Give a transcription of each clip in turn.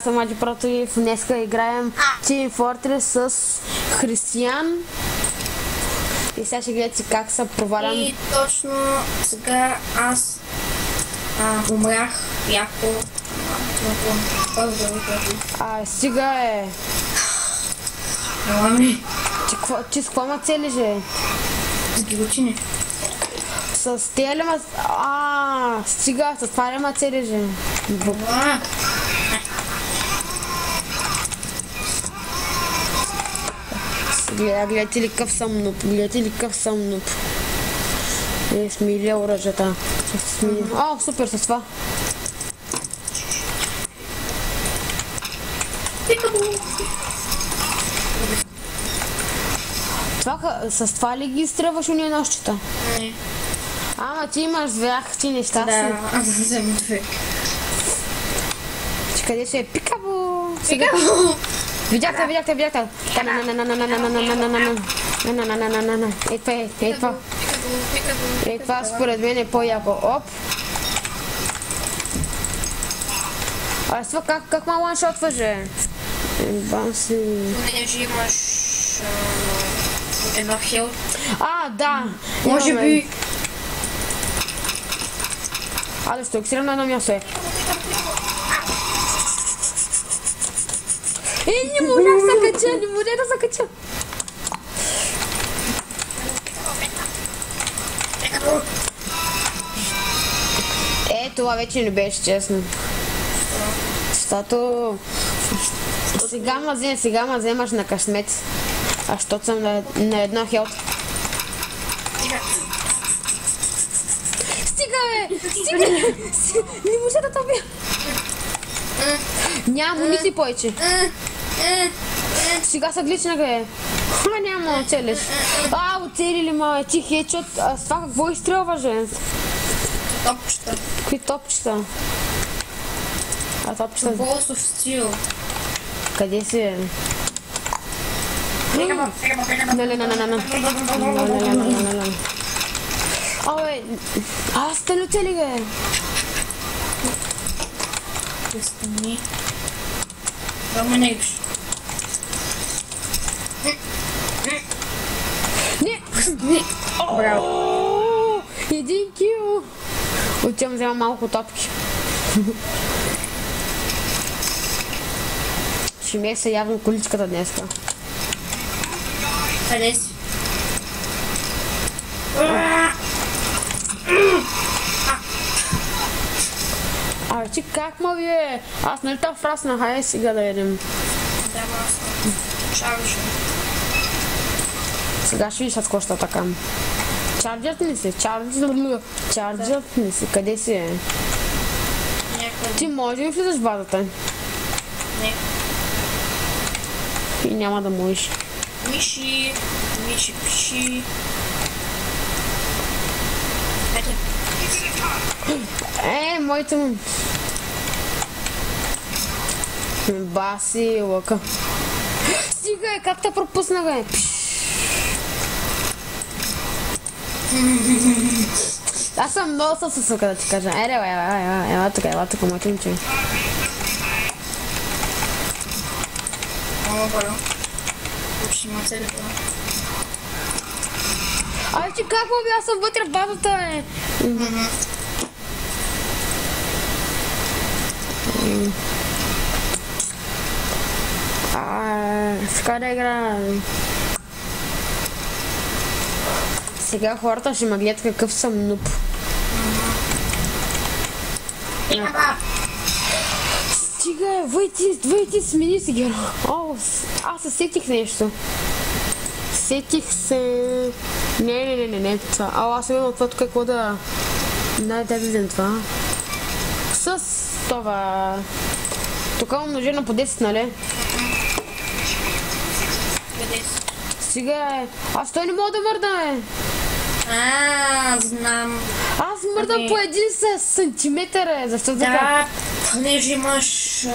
Съм Аджи Протоев, днеска играем Team Fortress с Християн. И сега ще гледате как се провалям. И точно сега аз умрях яко. Стига е. Ами. Ти с какво ма целиш, бе? С гилотини. С тия ли ма... стига, с това ли ма целиш, бе? Гледате ли къв съм нуп, И смиля оръжата. О, супер с това. С това ли ги изтръваш уния нощчета? Не. Ама ти имаш звяхти неща си. Да, аз съм човек. Че къде ще е? Пикабу! Пикабу! Видяхте. Ей това. Това според мен е по-яко. Оп! А това как ма ланшотваш, бе? Банси... Понеже имаш едно хел. Да! Може би... Да ще оксирам на едно място, е. Не можах да се кача, Това вече не беше честно. Защото... Сега ма вземаш на късмет. Защото съм на едно хелт. Стига, бе! Не може да тъбя! Няма муниции повече. Сега са глична, бе. Няма да целиш. Оцели ли ма, ти хедшот. С това какво изстрелваш, бе? Топчета. Какви топчета? Топчета... Balls of Steel. Къде си, бе? Стани оцели, бе! Стани. Само не иш. Не! Браво! Един кил! Отивам взема малко топки. Ще ми се явно количката днеска. Къде си? Ти как ма бе? Аз нали там фраснах, хайде сега да видим. Да, аз шарваше. Сега ще видиш какво ще така. Чарджът ли си? Чарджът ли си? Къде си е? Ти може ли влизаш в базата? Не. И няма да можеш. Миши, пиши. Моите му. Баси, лъка. Стига е, как те пропусна, бе? Аз съм много съсука да ти кажа. Ела тук, моите момче. Много бързо. Ще има цели това. Ти как му бе? Аз съм вътре в базата, бе. Сега да играем. Сега хората ще ме гледат какъв съм нуп. Стига, въйти, смени си геро. Аз се сетих нещо. Сетих се... Не. Аз съм имал това тук какво да... Да видим това. С това... Тук умножено по 10, нали? Сега е... Аз той не мога да мърда, бе! Знам. Аз мърдам по 1 сантиметър, защо така? Да, понеже имаш...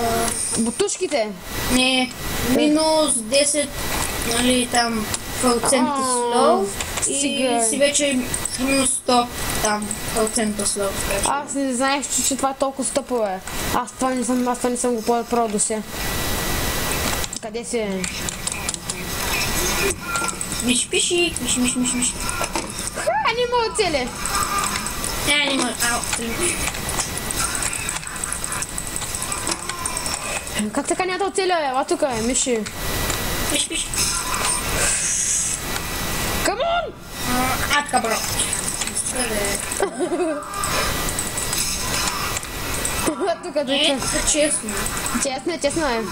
Бутушките? Не, минус 10, нали, там, процент слоу и си вече минус 100. там, Алцента слава. Аз не знаех, че това е толкова стъпо, бе. Аз това не съм го пробвал до сега. Къде си е? Миши. Ха, не мога цели! Не мога, Как така няма да оцеля, бе? Ела тук е, Миши. Миши. Камон! Така, бро. Тук. Не, честно. Честно е.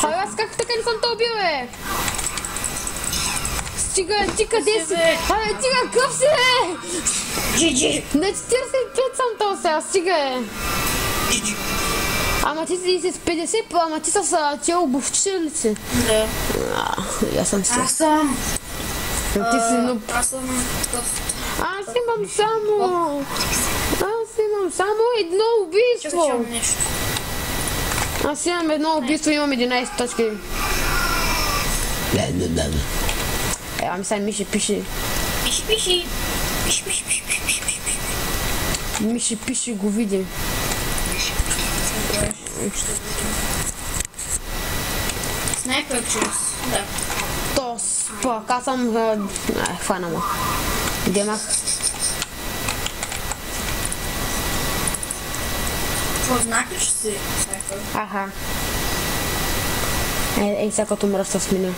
Абе, аз как така не съм те убил, бе? Стига, ти къде си? Абе, ти какъв си, бе? GG. На 45 съм то сега, стига, е. Ама ти си с 50, ама ти с тия обувчи ли си? Да. Аз съм си. Аз съм... Ти си нуб. Аз съм... Аз имам само едно убийство. Чакай, нещо. Аз имам едно убийство, имам 11 точки. Ами сега Миши пише. Миши пише, го видим. Снайпер чуз. Да. То спак, аз съм... хвана ма. Демах. Какво знак ли ще си снайпер? Аха. Ей, сега като мръста с мене.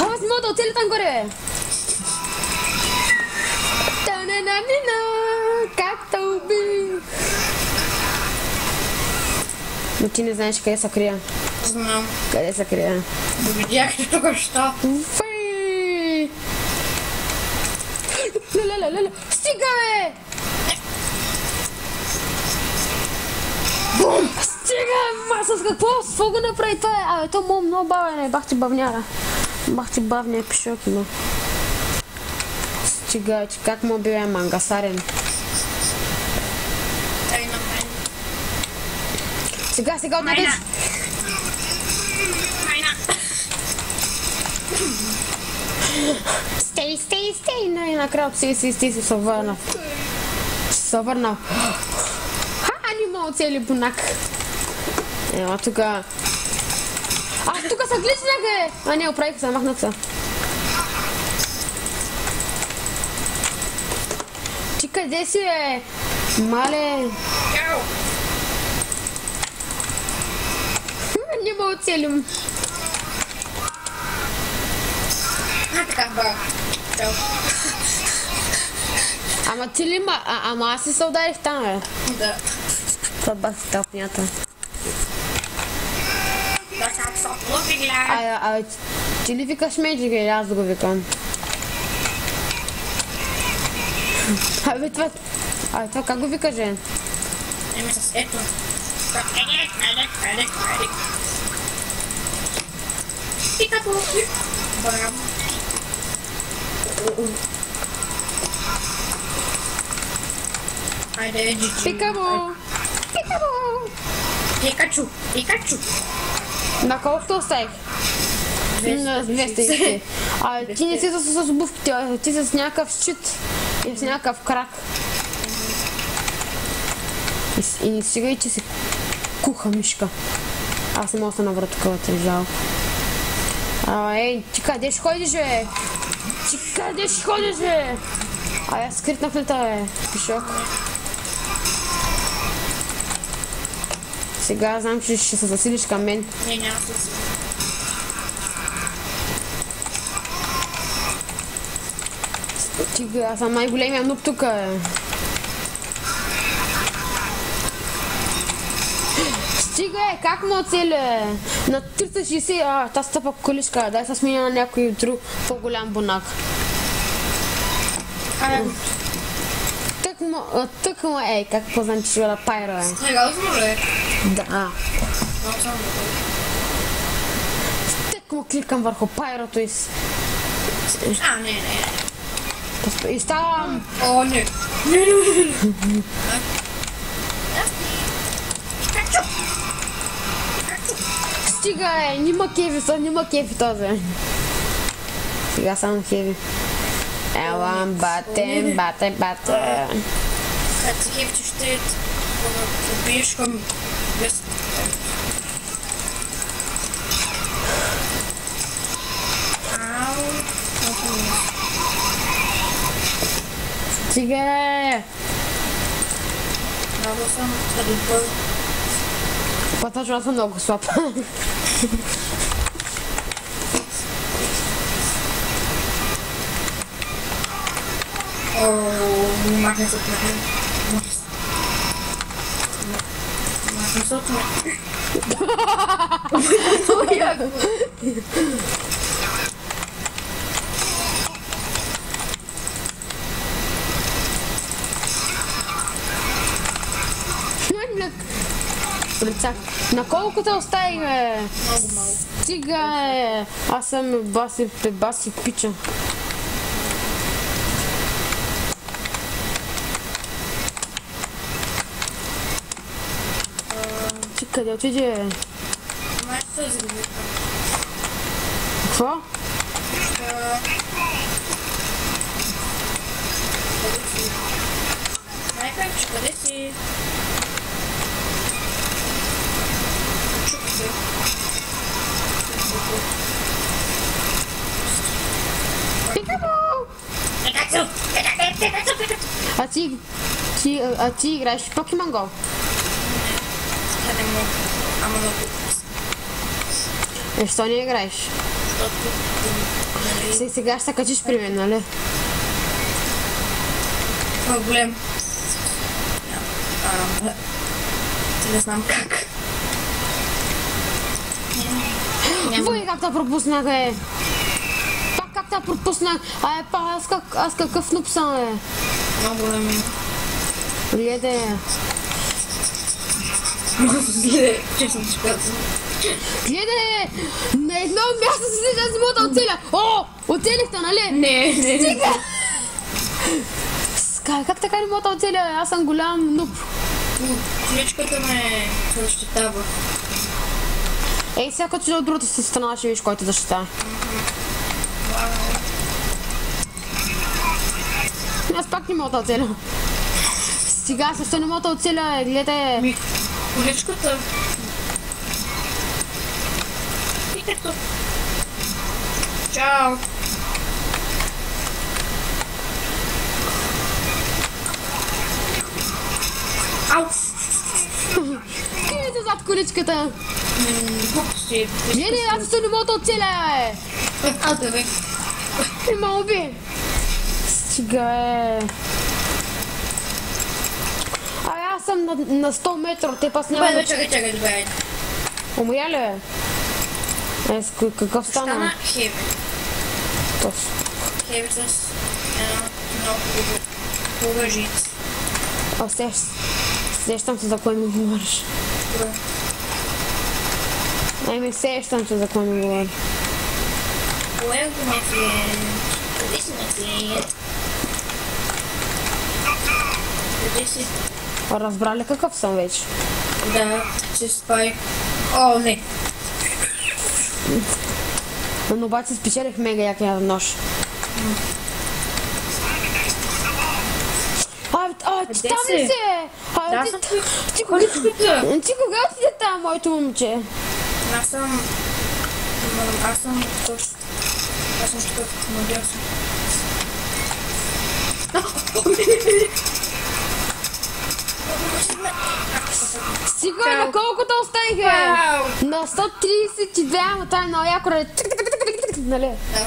Аз мога да оцеля там горе. Как те убих? Но ти не знаеш къде се крия. Знам. Къде се крия? Да видях ли тук що? Фей! Стига, бе! Бум! Стига, ма с какво? С какво го направи това? Абе, то му много бавен е. Бах ти бавняра. Бах ти бавния пишок, но... Стига, че как му бил мангасарен. Сега отнадеж. Стей. Накрая си се върнал. Се върнал. Не мога цели бунак. Ела тука. Тука са гличняка, не, оправих се, махнах се. Ти къде си, бе? Мале. Не мога целим. Така, бра. Чао. Ама ти ли ма? Ама аз си се ударих там, бе. Да. Това бах си тълпнята. Ти ли викаш Меджик или аз да го викам? Това как го викаш, жен? Еми с ето. Пикапо. Браво. Айде, GG. Пикабо! Пикачу. На колкото оставих? 200. Ти не си с обувките, ти си с някакъв щит и с някакъв крак. И не стига и че си куха мишка. Аз не мога да се навра тук, да жалко. Ей, ти къде ще ходиш, бе? Аз скритнах ли това, бе? Пишок. Сега знам, че ще се засилиш към мен. Не, няма да се. Аз съм най-големия нуб тук, бе. Стига, как му оцеля? На 360, тази стъпа колишка, дай се сменя на някой друг по-голям бунак. Тък му, как познам, че ще бъда пайро, бе. Сериозно, бе? Да. Тък му кликам върху пайрото и... Не. И ставам. О, не. Стига нима кефи този. Сега само кефи. Елам, бате. Като се хепчиш, ще побиеш към без... Ау. Стига. Много съм добър. Пътачо, аз съм много слаб. Махне се от мен. Махне се от мен. На колко те остави, бе? Много малко. Стига, е. Аз съм баси пича. Ти къде отиде? Май се загубих. Какво? Най-пепче, къде си? Чук се. А ти играеш в Покемон Go? Не мога. Ама много. Защо не играеш? Сега ще се качиш при мен, нали? Това е голем. Ти не знам как. Вой, как те пропуснах, бе? Пак как те пропуснах? Аз какъв нуп съм, бе? Много голем. Гледай. Много зле, честно ти казвам. Гледай! На едно място си седя, аз мога да оцеля! О! Оцелихте, нали? Не. Стига! Как така не мога да оцеля? Аз съм голям нуп. Количката ме защитава. Ей, сега като си от другата си страна, ще видиш който защитава. Аз пак не мога да оцеля. Стига, също не мога да оцеля, гледай. Количката. И като. Чао. Ау. Къде зад количката? Глупости. Гледай, аз също не мога да оцеля, бе. Ада, бе. Има уби. Стига, аз съм на 100 метра от теб, аз няма Добре, да... чакай, добре. Умря ли, бе? Какъв стана? Стана хеви. Точно. Хеви с една много хубава жица. Сещам се за кой ми говориш. Добре. Айме, сещам се за кой ми говориш. Welcome, my friend. Къде си, my friend? Къде си? Разбрали какъв съм вече? Да, че спай. О, не. Но обаче спечелих мега якия нож. Ти там ли си? Да, съм ти количката. Ти кога отиде там, моето момче? Аз съм точно. Аз съм такъв, надял съм. Стига, на колко те оставих, бе? На 132, ама това е много яко, нали? Да.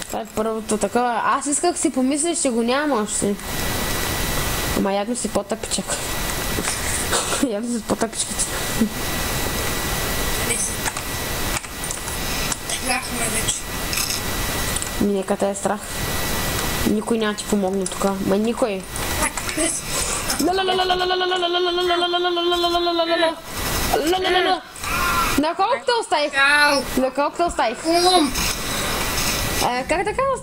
Това е първото такова. Аз исках си помисля, че го няма още. Ама явно си по-тъпичък. Явно си по-тъпичката. Къде си? Трахме вече. Нека те е страх. Никой няма ти помогне тук. Ма никой. На колко те оставих? На колко те оставих? Как така на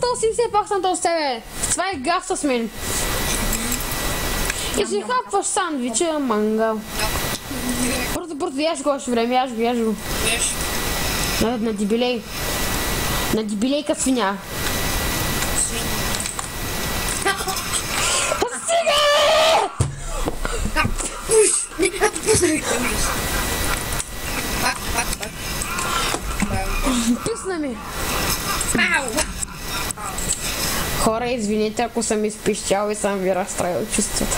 180 пак съм то с тебе? Това е гав с мен. И си хапваш сандвича, мангал. Бързо, яш го още време, яш го. На дебилей. На дебилейка свиня. Стига! Писна ми. Хора, извините, ако съм изпищял и съм ви разстроил чувствата.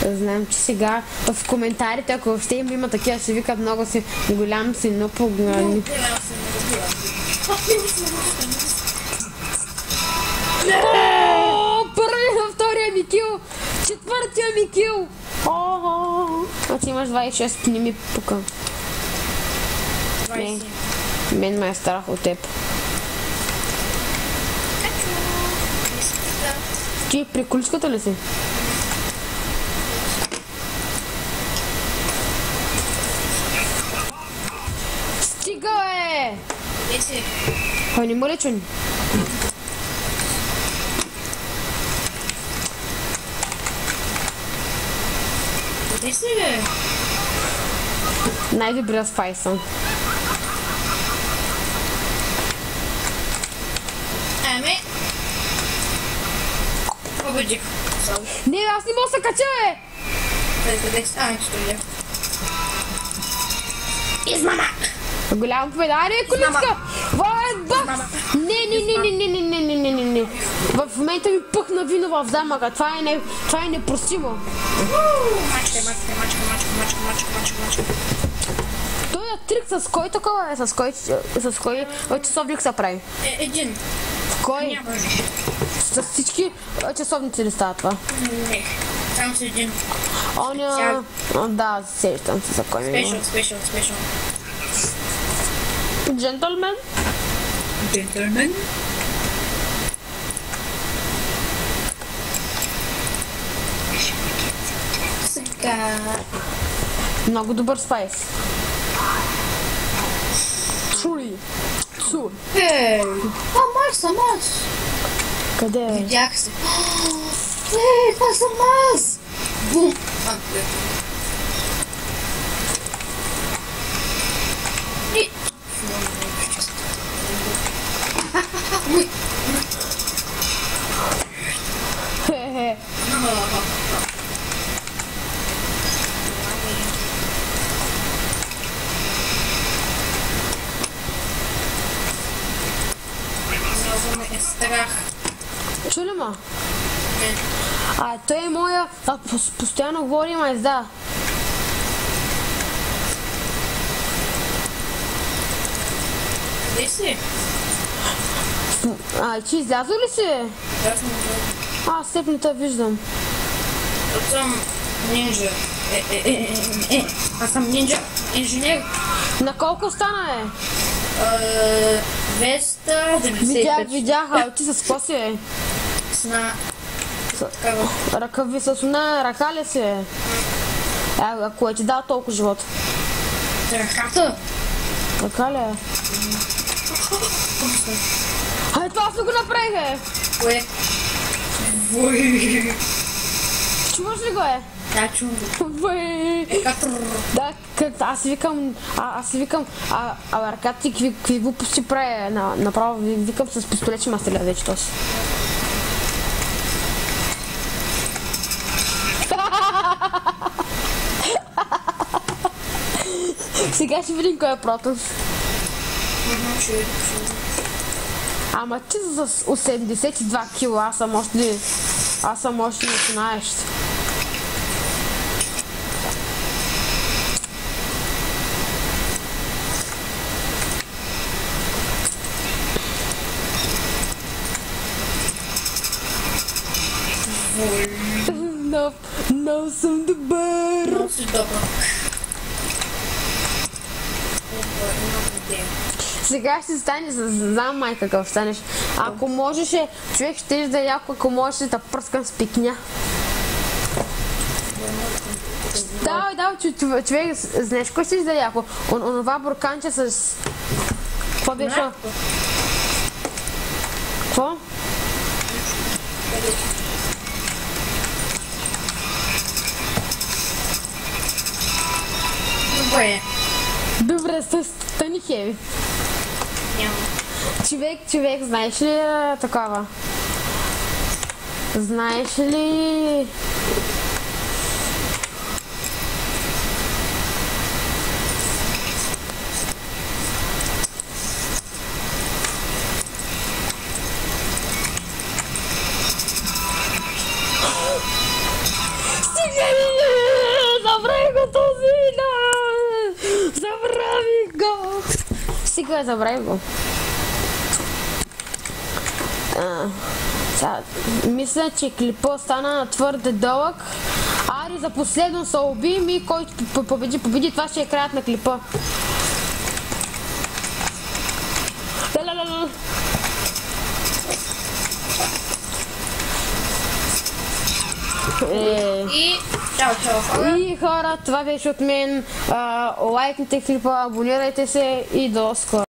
Знам, че сега в коментарите, ако въобще им има такива, ще викат много си голям си, но по-голям. Първият, втория ми кил, четвъртия ми кил. А ти имаш 26, не ми пука. Не, мен ме е страх от теб. Ти при количката ли си? Стига, бе! Ой, не му ли чуни? Къде си, бе? Най-добрия спай съм. Победих. Не, аз не мога да се кача, бе! Измама! Голяма победа. Аре, количка! Воен бах! Не. В момента ми пъхна вино в замъка. Това е непростимо. Мачка. Той е трик с кой такова е? С кой часовник се прави? Един. Кой? С всички часовници ли става това? Не. Само с един. Да, сещам се за кой ми има. Спешъл. Джентълмен? Сега. Много добър спайс. Чули. Ей! Съм аз! Къде е? Видях се. Това съм аз! Бум! Хе-хе. Страх. Чули ма? Той е моя... Постоянно говори мазда. Къде си? Ти излязо ли си? Да, съм Аз теб не те виждам. Аз съм нинджа. Аз съм нинджа инженер. На колко стана, 295. Видях, ти с какво си е? С Ръкави с една ръка ли си е? Ако е ти дал толкова живот. ръката. Ръка ли е? Това аз го направих, Кое? Чуваш ли го, Да, чувам го. Да, аз си викам, ръката ти какви глупости прави, направо викам с пистолет, че ма стреля вече този. Сега ще видим кой е против. Ама ти за 82 кила, аз съм още начинаещ. Много съм добър. Много си добър. Сега ще станеш, знам май какъв станеш. Ако можеше, човек ще да яко, ако можеше да пръскам с пикня. Да, човек, знаеш кой ще издаде яко? Онова бурканче с... Какво беше? Какво? Добре, стани хеви. Няма. Човек, знаеш ли такова? Знаеш ли... Забравих го този! Забравих го! Сега забравих го. Мисля, че клипа стана твърде дълъг. Ари за последно се убием и който победи, това ще е краят на клипа. И чао хора. И хора, това беше от мен. Лайкните клипа, абонирайте се и до скоро.